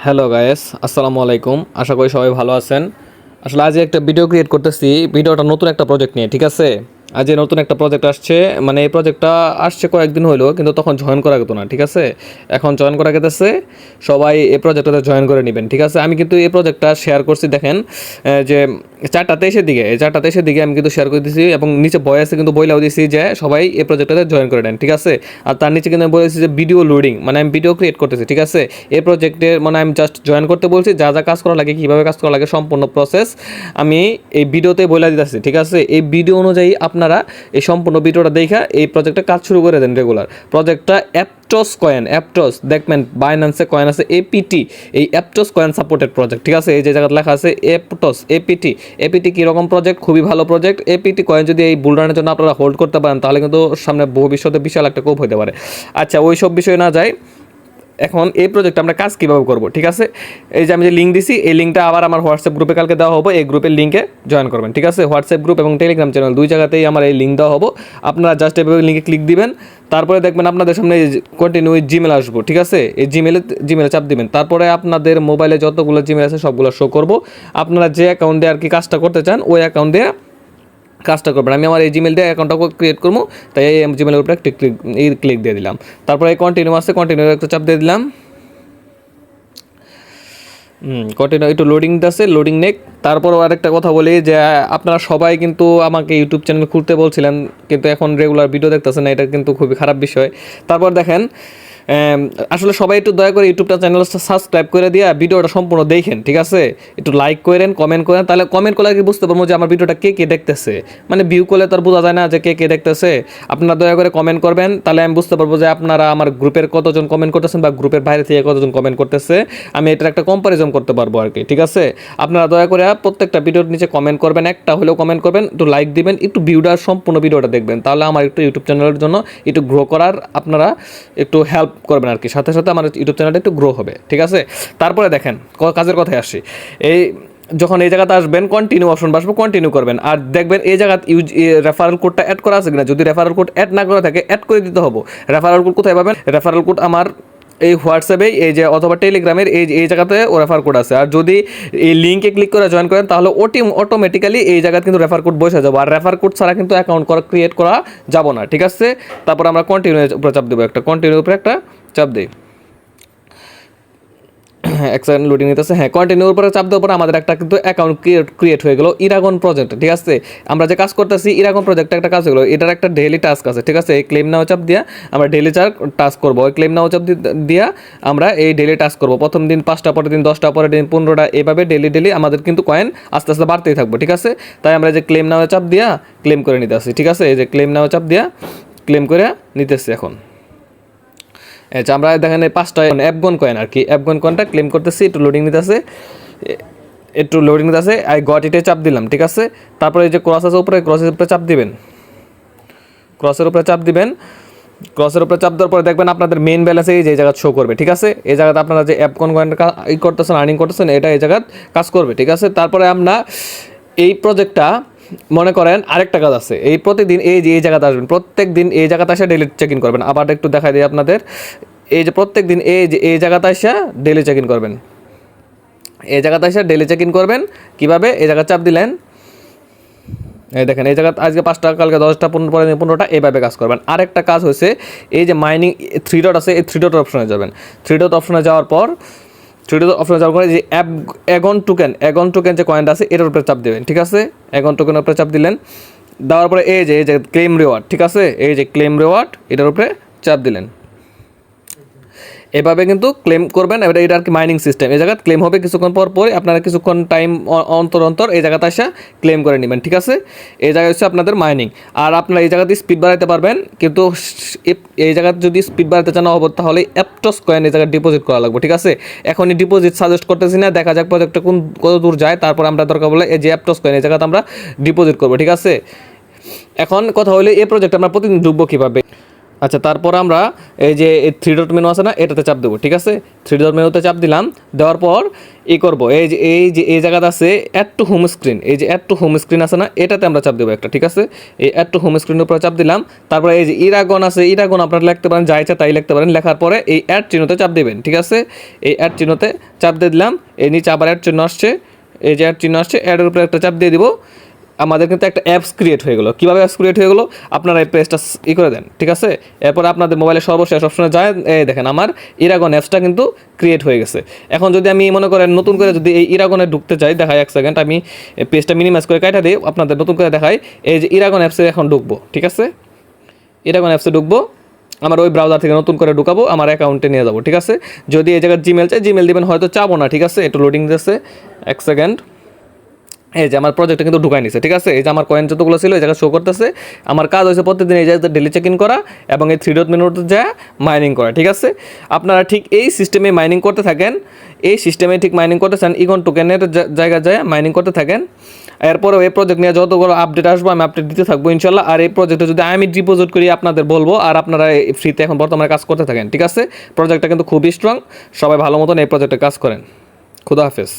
Hello guys, আসসালামু আলাইকুম। আশা করি সবাই ভালো আছেন। আসলে আজ একটা ভিডিও ক্রিয়েট করতেছি, ভিডিওটা নতুন একটা প্রজেক্ট নিয়ে, ঠিক আছে? আজ নতুন একটা প্রজেক্ট আসছে, মানে এই প্রজেক্টটা আসছে কয়েকদিন হলো, কিন্তু তখন জয়েন করা যেত না, ঠিক আছে? এখন জয়েন করা গেতেছে, সবাই এই প্রজেক্টটাতে জয়েন করে নেবেন, ঠিক আছে? আমি কিন্তু এই প্রজেক্টটা শেয়ার করছি, দেখেন যে 4:23 আমি কিন্তু শেয়ার করে দিয়েছি এবং নিচে ভয়েসে কিন্তু বইলাও দিয়েছি যে সবাই এই প্রজেক্টটাতে জয়েন করে নেন, ঠিক আছে? আর তার নিচে কিন্তু আমি বলেছি যে ভিডিও লোডিং, মানে আমি ভিডিও ক্রিয়েট করতেছি, ঠিক আছে? এই প্রজেক্টের মানে আমি জাস্ট জয়েন করতে বলছি, যা যা কাজ করা লাগে, কীভাবে কাজ করা লাগে, সম্পূর্ণ প্রসেস আমি এই ভিডিওতে বলে দিতেছি, ঠিক আছে? এই ভিডিও অনুযায়ী আপনারা এই সম্পূর্ণ ভিডিওটা দেখা এই প্রজেক্টে কাজ শুরু করে দেন রেগুলার। প্রজেক্টটা অ্যাপটস দেখবেন বাইন্যান্সে কয়েন আছে এপিটি, এই অ্যাপটস কয়েন সাপোর্টেড প্রজেক্ট, ঠিক আছে? এই যে জায়গায় লেখা আছে এপিটি কীরকম প্রজেক্ট? খুবই ভালো প্রজেক্ট। এপিটি কয়েন যদি এই বুলরানের জন্য আপনারা হোল্ড করতে পারেন তাহলে কিন্তু সামনে ভবিষ্যতে বিশাল একটা কোপ হতে পারে। আচ্ছা, ওই সব বিষয় না যায়, এখন এই প্রজেক্টটা আমরা কাজ কীভাবে করবো, ঠিক আছে? এই যে আমি যে লিঙ্ক দিছি, এই লিঙ্কটা আবার আমার হোয়াটসঅ্যাপ গ্রুপে কালকে দেওয়া হবে, এই গ্রুপের লিঙ্কে জয়েন করবেন, ঠিক আছে? হোয়াটসঅ্যাপ গ্রুপ এবং টেলিগ্রাম চ্যানেল দুই জায়গাতেই আমার এই লিঙ্ক দেওয়া হবে। আপনারা জাস্ট এভাবে লিঙ্কে ক্লিক দিবেন, তারপরে দেখবেন আপনাদের সামনে কন্টিনিউ জিমেল আসবো, ঠিক আছে? এই জিমেলে চাপ দিবেন, তারপরে আপনাদের মোবাইলে যতগুলো জিমেল আছে সবগুলো শো করবো। আপনারা যে অ্যাকাউন্টে আর কি কাজটা করতে চান ওই অ্যাকাউন্টে কাজটা করবেন। আমি আমার এই জিমেল দিয়ে অ্যাকাউন্টটা ক্রিয়েট করবো, তাই এই জিমেলের উপরে একটা ক্লিক দিয়ে দিলাম। তারপরে এই কন্টিনিউ একটা চাপ দিয়ে দিলাম। কন্টিনিউ, একটু লোডিং আছে, লোডিং নেক। তারপরও আরেকটা কথা বলি যে আপনারা সবাই কিন্তু আমাকে ইউটিউব চ্যানেল খুলতে বলছিলেন, কিন্তু এখন রেগুলার ভিডিও দেখতেছেন না, এটা কিন্তু খুবই খারাপ বিষয়। তারপর দেখেন, আসলে সবাই একটু দয়া করে ইউটিউবটা চ্যানেলটা সাবস্ক্রাইব করে দিয়ে ভিডিওটা সম্পূর্ণ দেখেন, ঠিক আছে? একটু লাইক করেন, কমেন্ট করেন, তাহলে কমেন্ট করলে কি বুঝতে পারবো যে আমার ভিডিওটা কে কে দেখতেছে। মানে ভিউ করলে তো আর বোঝা যায় না যে কে কে দেখতেছে। আপনারা দয়া করে কমেন্ট করবেন, তাহলে আমি বুঝতে পারবো যে আপনারা আমার গ্রুপের কতজন কমেন্ট করতেছেন বা গ্রুপের বাইরে থেকে কতজন কমেন্ট করতেছে। আমি এটার একটা কম্পারিজন করতে পারবো আর কি, ঠিক আছে? আপনারা দয়া করে প্রত্যেকটা ভিডিওর নিচে কমেন্ট করবেন, একটা হলেও কমেন্ট করবেন, একটু লাইক দিবেন, একটু ভিউটা সম্পূর্ণ ভিডিওটা দেখবেন, তাহলে আমার একটু ইউটিউব চ্যানেলের জন্য একটু গ্রো করার আপনারা একটু হেল্প করবেন আর কি। সাথে সাথে আমার ইউটিউব চ্যানেলটা একটু গ্রো হবে, ঠিক আছে? তারপরে দেখেন, কাজের কথায় আসি। এই যখন এই জায়গাতে আসবেন কন্টিনিউ অপশন বাসবো, কন্টিনিউ করবেন, আর দেখবেন এই জায়গাতে রেফারেল কোডটা অ্যাড করা আছে কিনা। যদি রেফারেল কোড অ্যাড না করা থাকে অ্যাড করে দিতে হবে। রেফারেল কোড কোথায় পাবেন? রেফারেল কোড আমার এই হোয়াটসঅ্যাপে এই যে অথবা টেলিগ্রামের এই জায়গাতে ও রেফার কোড আছে। আর যদি এই লিঙ্কে ক্লিক করে জয়েন করেন তাহলে অটোমেটিক্যালি এই জায়গায় কিন্তু রেফার কোড বসে যাবো। আর রেফার কোড ছাড়া কিন্তু অ্যাকাউন্ট ক্রিয়েট করা যাব না, ঠিক আছে? তারপর আমরা কন্টিনিউ উপরে চাপ দেবো, কন্টিনিউ উপরে একটা চাপ দিই। এক সেকেন্ড লোডিং নিতেছে। হ্যাঁ, কন্টিনিউর উপরে চাপ দেওয়ার পরে আমাদের একটা কিন্তু অ্যাকাউন্ট ক্রিয়েট হয়ে গেলো ইরাগন প্রজেক্ট, ঠিক আছে? আমরা যে কাজ করতেছি ইরাগন প্রজেক্টে একটা কাজ হয়ে গেলো, এটার একটা ডেইলি টাস্ক আছে, ঠিক আছে? এই ক্লেম নাও চাপ দিয়া আমরা ডেইলি টাস্ক করবো। ওই ক্লেম নাও চাপ দিয়া আমরা এই ডেইলি টাস্ক করবো। প্রথম দিন 5টা, পরের দিন 10টা, পরের দিন 15টা, এভাবে ডেইলি আমাদের কিন্তু কয়েন আস্তে আস্তে বাড়তেই থাকবো, ঠিক আছে? তাই আমরা যে ক্লেম নাও চাপ দিয়া ক্লেম করে নিতে আসি, ঠিক আছে? এই যে ক্লেম নাও চাপ দিয়া ক্লেম করে নিতেছি এখন। আচ্ছা, আমরা দেখেন এই 5টা অ্যাপগন কয়েন আর কি, অ্যাপগন কয়েনটা ক্লেম করতেছি, একটু লোডিং নিতে আছে, আই গট ইটে চাপ দিলাম, ঠিক আছে? তারপরে এই যে ক্রস আছে উপরে, ক্রসের উপরে চাপ দিবেন, ক্রসের উপরে চাপ দেওয়ার পরে দেখবেন আপনাদের মেইন ব্যালেন্সে এই যে জায়গা শো করবে, ঠিক আছে? এই জায়গাতে আপনারা যে অ্যাপগন কয়েনটা করতেছেন, আর্নিং করতেছেন, এটা এই জায়গায় কাজ করবে, ঠিক আছে? তারপরে আমরা এই প্রজেক্টটা মনে করেন আরেকটা কাজ আছে, এই প্রতিদিন এই যে এই জায়গাতে আসবেন, প্রত্যেক দিন এই জায়গাতে এসে ডেলি চেক ইন করবেন। আবার একটু দেখাই দিই আপনাদের, এই যে প্রত্যেক দিন এই যে এই জায়গাতে এসে ডেলি চেক ইন করবেন, এই জায়গাতে এসে ডেলি চেক ইন করবেন। কীভাবে? এই জায়গা চাপ দিলেন, এই দেখেন এই জায়গাতে আজকে 5টা, কালকে 10টা, 15টা, এইভাবে কাজ করবেন। আরেকটা কাজ হচ্ছে এই যে মাইনিং 3 ডট আছে, এই 3 ডট অপশনে যাবেন। 3 ডট অপশনে যাওয়ার পর যে অ্যাগন টোকেন যে কয়েনটা আছে এটার উপরে চাপ দেবেন, ঠিক আছে? অ্যাগন টোকেনের উপরে চাপ দিলেন, দেওয়ার পরে এই যে ক্লেম রিওয়ার্ড, ঠিক আছে? এই যে ক্লেম রিওয়ার্ড এটার উপরে চাপ দিলেন। এভাবে কিন্তু ক্লেম করবেন। এবার এটা আর কি মাইনিং সিস্টেম, এই জায়গায় ক্লেম হবে কিছুক্ষণ পর পরে, আপনারা কিছুক্ষণ টাইম অন্তর এই জায়গাতে এসে ক্লেম করে নেবেন, ঠিক আছে? এই জায়গায় হচ্ছে আপনাদের মাইনিং। আর আপনারা এই জায়গাতে স্পিড বাড়াতে পারবেন, কিন্তু এই জায়গাতে যদি স্পিড বাড়াতে চান হবে তাহলে অ্যাপটস কয়েন এই জায়গায় ডিপোজিট করা লাগবে, ঠিক আছে? এখনই ডিপোজিট সাজেস্ট করতেছি না, দেখা যাক প্রজেক্টটা কত দূর যায়, তারপর আমরা দরকার বলে এই যে অ্যাপটস কয়েন এই জায়গাতে আমরা ডিপোজিট করবো, ঠিক আছে? এখন কথা হলো এই প্রজেক্ট আমরা প্রতিদিন ঢুকবো কীভাবে? আচ্ছা, তারপর আমরা এই যে থ্রি ডট মেনু আছে না, এটাতে চাপ দেবো। ঠিক আছে, থ্রি ডট মেনুতে চাপ দিলাম, দেওয়ার পর করবো এই জায়গাতে আছে অ্যাড টু হোম স্ক্রিন, এই যে অ্যাড টু হোম স্ক্রিন আছে না, এটাতে আমরা চাপ দেবো একটা। ঠিক আছে, এই অ্যাড টু হোম স্ক্রিনের উপরে চাপ দিলাম। তারপরে এই যে ইরাগন আছে, ইরাগন আপনারা লিখতে পারেন, যা ইচ্ছা তাই লিখতে পারেন। লেখার পরে এই অ্যাড চিহ্নতে চাপ দেবেন। ঠিক আছে, এই অ্যাড চিহ্নতে চাপ দিয়ে দিলাম। এই নিচে আবার অ্যাড চিহ্ন আসছে, এই যে অ্যাড চিহ্ন আসছে, অ্যাডের উপরে একটা চাপ দিয়ে দিব। আমাদের কিন্তু একটা অ্যাপস ক্রিয়েট হয়ে গেলো। কীভাবে অ্যাপস ক্রিয়েট হয়ে গেলো, আপনারা এই পেজটা করে দেন। ঠিক আছে, এরপর আপনাদের মোবাইলে সর্বশেষ অপশনে যায়, এই দেখেন আমার ইরাগন অ্যাপসটা কিন্তু ক্রিয়েট হয়ে গেছে। এখন যদি আমি মনে করেন নতুন করে যদি এই ইরাগনে ঢুকতে চাই, দেখাই এক সেকেন্ড, আমি পেজটা মিনিমাইজ করে কাটা দিই, আপনাদের নতুন করে দেখাই। এই যে ইরাগন অ্যাপসে এখন ঢুকবো। ঠিক আছে, ইরাগন অ্যাপসে ঢুকবো, আমার ওই ব্রাউজার থেকে নতুন করে ঢুকাবো, আমার অ্যাকাউন্টে নিয়ে যাবো। ঠিক আছে, যদি এই জায়গায় জিমেল চাই, জিমেল দিবেন, হয়তো চাবো না। ঠিক আছে, একটু লোডিং দিচ্ছে, এক সেকেন্ড। এই যে আমার প্রজেক্টটা কিন্তু ঢুকাই নিছে। ঠিক আছে, এই যে আমার কয়েন যতগুলো ছিল এই জায়গায় শো করতেছে। আমার কাজ হয়েছে প্রত্যেকদিন এই জায়গাতে ডেলি চেক ইন করা এবং এই থ্রি ডট মেনুতে যা মাইনিং করা। ঠিক আছে, আপনারা ঠিক এই সিস্টেমে মাইনিং করতে থাকেন, এই সিস্টেমে ঠিক মাইনিং করতে চান, ইগন টোকেনের জায়গায় যায় মাইনিং করতে থাকেন। এরপরেও এই প্রজেক্ট নিয়ে যতগুলো আপডেট আসবো আমি আপডেট দিতে থাকবো ইনশাল্লাহ। আর এই প্রজেক্টে যদি আমি ডিপোজিট করি আপনাদের বলবো, আর আপনারা ফ্রিতে এখন বর্তমানে কাজ করতে থাকেন। ঠিক আছে, প্রজেক্টটা কিন্তু খুবই স্ট্রং, সবাই ভালো মতন এই প্রজেক্টে কাজ করেন। খুদা হাফেজ।